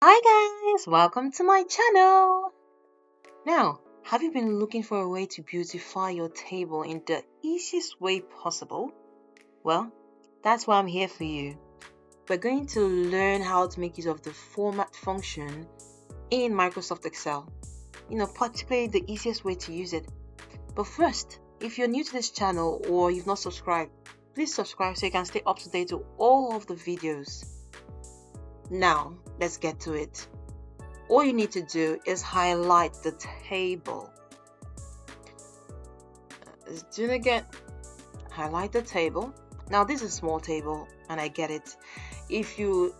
Hi guys, welcome to my channel. Now, have you been looking for a way to beautify your table in the easiest way possible? Well, that's why I'm here for you. We're going to learn how to make use of the format function in Microsoft Excel. Particularly the easiest way to use it. But first, if you're new to this channel or you've not subscribed, please subscribe so you can stay up to date with all of the videos. Now, let's get to it. All you need to do is highlight the table. Let's do it again. Highlight the table. Now, this is a small table, and I get it. If you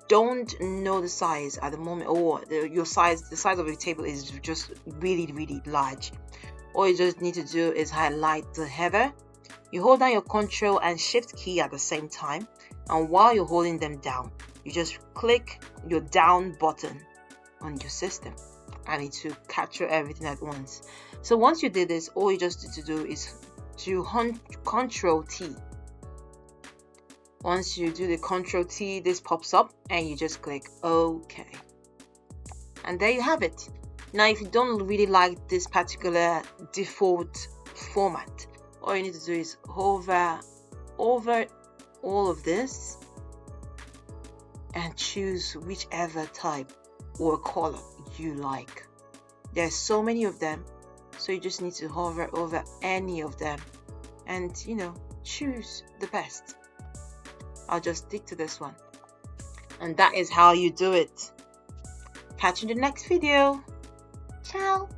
don't know the size at the moment, or the size of your table is just really large, all you just need to do is highlight the header. You hold down your Control and Shift key at the same time, and while you're holding them down, you just click your down button on your system and it will capture everything at once. So once you did this, all you just need to do is to Control T. Once you do the Control T, this pops up and you just click OK. And there you have it. Now, if you don't really like this particular default format, all you need to do is hover over all of this and choose whichever type or color you like. There's so many of them, so you just need to hover over any of them and choose the best. I'll just stick to this one, and that is how you do it. Catch you in the next video. Ciao.